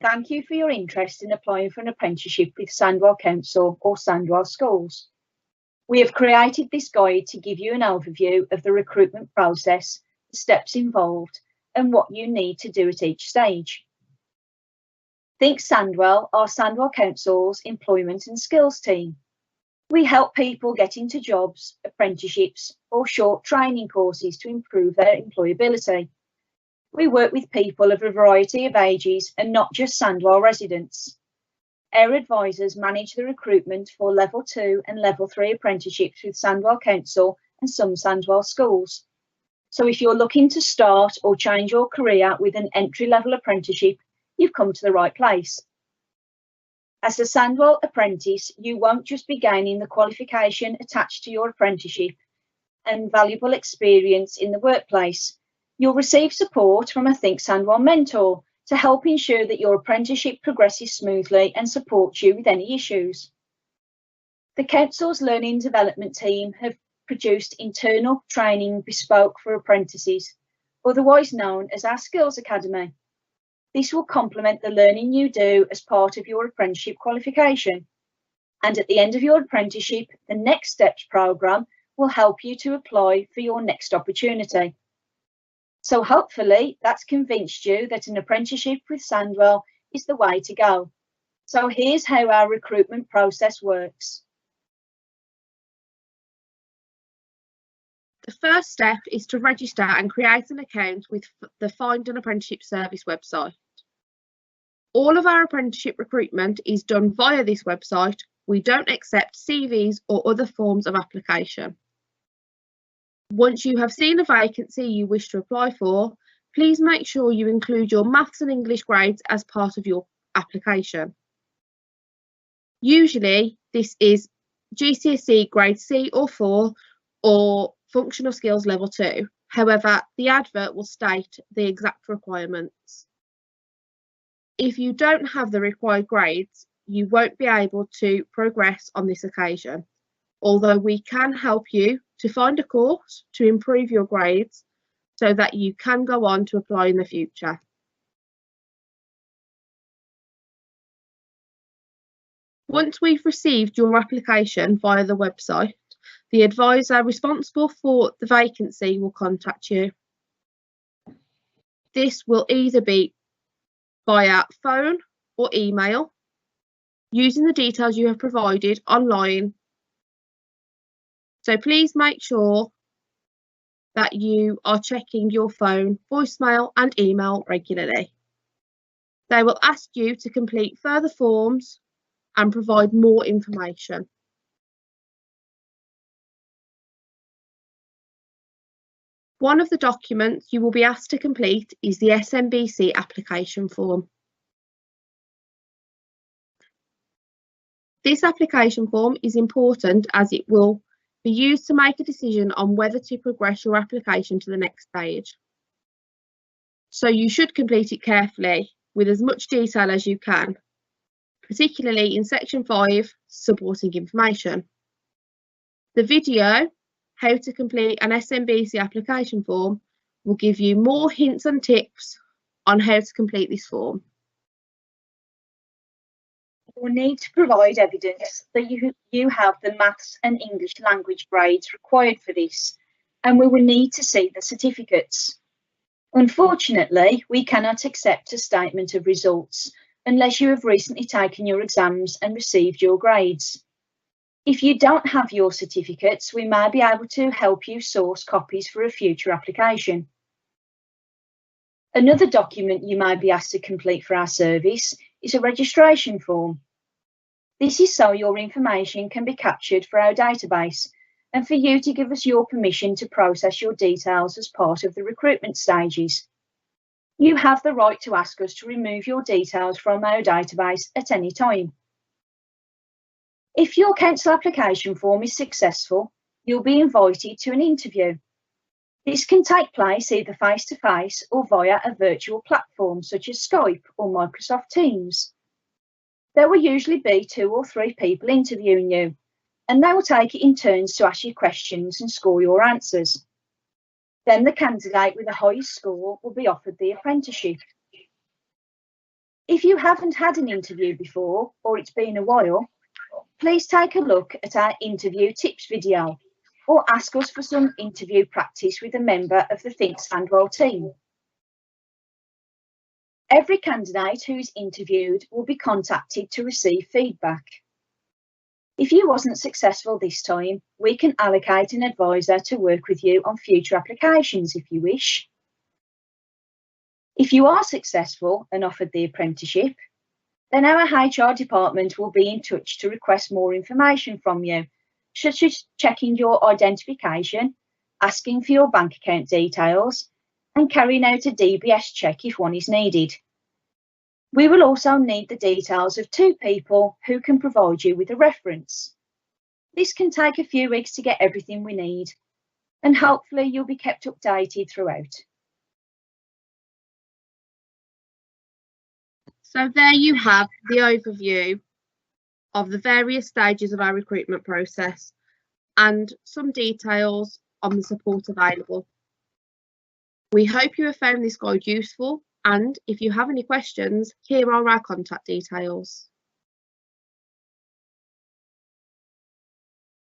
Thank you for your interest in applying for an apprenticeship with Sandwell Council or Sandwell Schools. We have created this guide to give you an overview of the recruitment process, the steps involved, and what you need to do at each stage. Think Sandwell, our Sandwell Council's employment and skills team. We help people get into jobs, apprenticeships, or short training courses to improve their employability. We work with people of a variety of ages and not just Sandwell residents. Our advisors manage the recruitment for Level 2 and Level 3 apprenticeships with Sandwell Council and some Sandwell schools. So if you're looking to start or change your career with an entry-level apprenticeship, you've come to the right place. As a Sandwell apprentice, you won't just be gaining the qualification attached to your apprenticeship and valuable experience in the workplace. You'll receive support from a Think Sandwell mentor to help ensure that your apprenticeship progresses smoothly and supports you with any issues. The Council's Learning and Development team have produced internal training bespoke for apprentices, otherwise known as our Skills Academy. This will complement the learning you do as part of your apprenticeship qualification. And at the end of your apprenticeship, the Next Steps programme will help you to apply for your next opportunity. So hopefully that's convinced you that an apprenticeship with Sandwell is the way to go. So here's how our recruitment process works. The first step is to register and create an account with the Find an Apprenticeship Service website. All of our apprenticeship recruitment is done via this website. We don't accept CVs or other forms of application. Once you have seen a vacancy you wish to apply for, please make sure you include your Maths and English grades as part of your application. Usually this is GCSE grade C or 4 or Functional Skills Level 2. However, the advert will state the exact requirements. If you don't have the required grades, you won't be able to progress on this occasion, although we can help you to find a course to improve your grades so that you can go on to apply in the future. Once we've received your application via the website, the advisor responsible for the vacancy will contact you. This will either be via phone or email, using the details you have provided online. So please make sure that you are checking your phone, voicemail and email regularly. They will ask you to complete further forms and provide more information. One of the documents you will be asked to complete is the SMBC application form. This application form is important as it will be used to make a decision on whether to progress your application to the next stage. So you should complete it carefully with as much detail as you can, particularly in section 5, supporting information. The video, How to Complete an SMBC application form, will give you more hints and tips on how to complete this form. You will need to provide evidence that you have the Maths and English language grades required for this, and we will need to see the certificates. Unfortunately, we cannot accept a statement of results unless you have recently taken your exams and received your grades. If you don't have your certificates, we may be able to help you source copies for a future application. Another document you may be asked to complete for our service is a registration form. This is so your information can be captured for our database and for you to give us your permission to process your details as part of the recruitment stages. You have the right to ask us to remove your details from our database at any time. If your council application form is successful, you'll be invited to an interview. This can take place either face-to-face or via a virtual platform such as Skype or Microsoft Teams. There will usually be 2 or 3 people interviewing you, and they will take it in turns to ask you questions and score your answers. Then the candidate with the highest score will be offered the apprenticeship. If you haven't had an interview before, or it's been a while, please take a look at our interview tips video, or ask us for some interview practice with a member of the Think Sandwell team. Every candidate who is interviewed will be contacted to receive feedback. If you wasn't successful this time, we can allocate an advisor to work with you on future applications if you wish. If you are successful and offered the apprenticeship, then our HR department will be in touch to request more information from you, such as checking your identification, asking for your bank account details, and carrying out a DBS check if one is needed. We will also need the details of 2 people who can provide you with a reference. This can take a few weeks to get everything we need, and hopefully you'll be kept updated throughout. So there you have the overview of the various stages of our recruitment process and some details on the support available. We hope you have found this guide useful, and if you have any questions, here are our contact details.